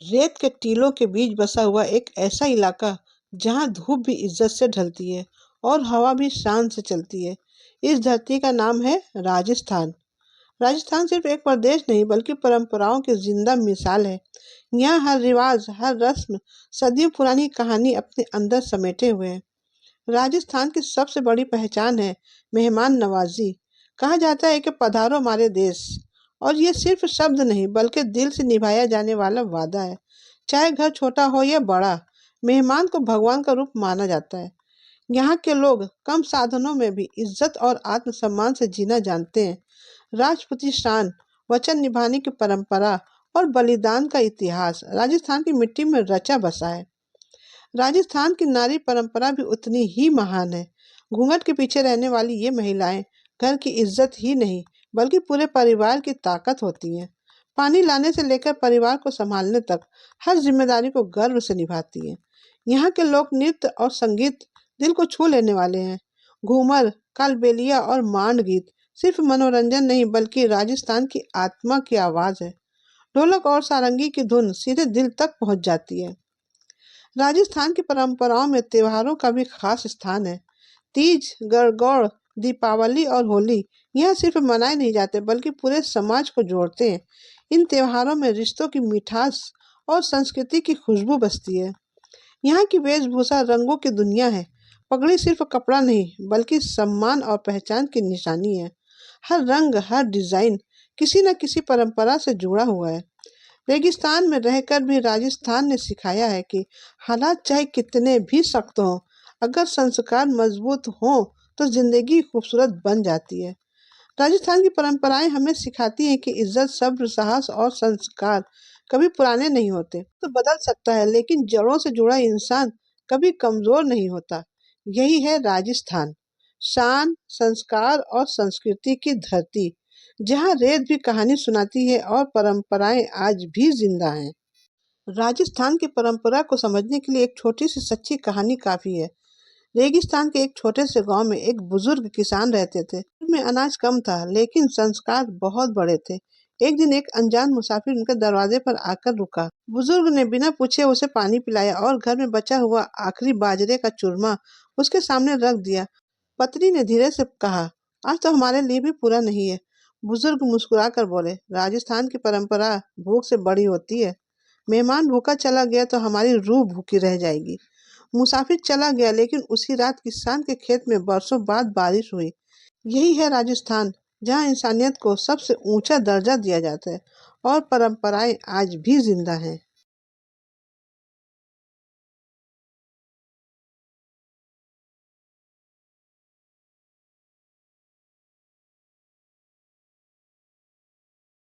रेत के टीलों के बीच बसा हुआ एक ऐसा इलाका जहां धूप भी इज्जत से ढलती है और हवा भी शान से चलती है। इस धरती का नाम है राजस्थान। राजस्थान सिर्फ एक प्रदेश नहीं बल्कि परंपराओं की जिंदा मिसाल है। यहाँ हर रिवाज, हर रस्म सदियों पुरानी कहानी अपने अंदर समेटे हुए है। राजस्थान की सबसे बड़ी पहचान है मेहमान नवाजी। कहा जाता है कि पधारो हमारे देश, और ये सिर्फ शब्द नहीं बल्कि दिल से निभाया जाने वाला वादा है। चाहे घर छोटा हो या बड़ा, मेहमान को भगवान का रूप माना जाता है। यहाँ के लोग कम साधनों में भी इज्जत और आत्मसम्मान से जीना जानते हैं। राजपूती शान, वचन निभाने की परंपरा और बलिदान का इतिहास राजस्थान की मिट्टी में रचा बसा है। राजस्थान की नारी परंपरा भी उतनी ही महान है। घूंघट के पीछे रहने वाली ये महिलाएं घर की इज्जत ही नहीं बल्कि पूरे परिवार की ताकत होती हैं। पानी लाने से लेकर परिवार को संभालने तक हर जिम्मेदारी को गर्व से निभाती हैं। यहाँ के लोक नृत्य और संगीत दिल को छू लेने वाले हैं। घूमर, कालबेलिया और मांड गीत सिर्फ मनोरंजन नहीं बल्कि राजस्थान की आत्मा की आवाज है। ढोलक और सारंगी की धुन सीधे दिल तक पहुंच जाती है। राजस्थान की परंपराओं में त्योहारों का भी खास स्थान है। तीज, गणगौर, दीपावली और होली यहाँ सिर्फ मनाए नहीं जाते बल्कि पूरे समाज को जोड़ते हैं। इन त्योहारों में रिश्तों की मिठास और संस्कृति की खुशबू बसती है। यहाँ की वेशभूषा रंगों की दुनिया है। पगड़ी सिर्फ कपड़ा नहीं बल्कि सम्मान और पहचान की निशानी है। हर रंग, हर डिजाइन किसी न किसी परंपरा से जुड़ा हुआ है। रेगिस्तान में रहकर भी राजस्थान ने सिखाया है कि हालात चाहे कितने भी सख्त हों, अगर संस्कार मजबूत हों तो जिंदगी खूबसूरत बन जाती है। राजस्थान की परंपराएं हमें सिखाती हैं कि इज्जत, सब्र, साहस और संस्कार कभी पुराने नहीं होते। तो बदल सकता है लेकिन जड़ों से जुड़ा इंसान कभी कमजोर नहीं होता। यही है राजस्थान, शान, संस्कार और संस्कृति की धरती, जहाँ रेत भी कहानी सुनाती है और परंपराएं आज भी जिंदा हैं। राजस्थान की परंपरा को समझने के लिए एक छोटी सी सच्ची कहानी काफी है। रेगिस्तान के एक छोटे से गांव में एक बुजुर्ग किसान रहते थे। उनमें अनाज कम था लेकिन संस्कार बहुत बड़े थे। एक दिन एक अनजान मुसाफिर उनके दरवाजे पर आकर रुका। बुजुर्ग ने बिना पूछे उसे पानी पिलाया और घर में बचा हुआ आखिरी बाजरे का चूरमा उसके सामने रख दिया। पत्नी ने धीरे से कहा, आज तो हमारे लिए भी पूरा नहीं है। बुजुर्ग मुस्कुरा कर बोले, राजस्थान की परंपरा भूख से बड़ी होती है। मेहमान भूखा चला गया तो हमारी रूह भूखी रह जाएगी। मुसाफिर चला गया लेकिन उसी रात किसान के खेत में बरसों बाद बारिश हुई। यही है राजस्थान, जहाँ इंसानियत को सबसे ऊंचा दर्जा दिया जाता है और परंपराएं आज भी जिंदा हैं।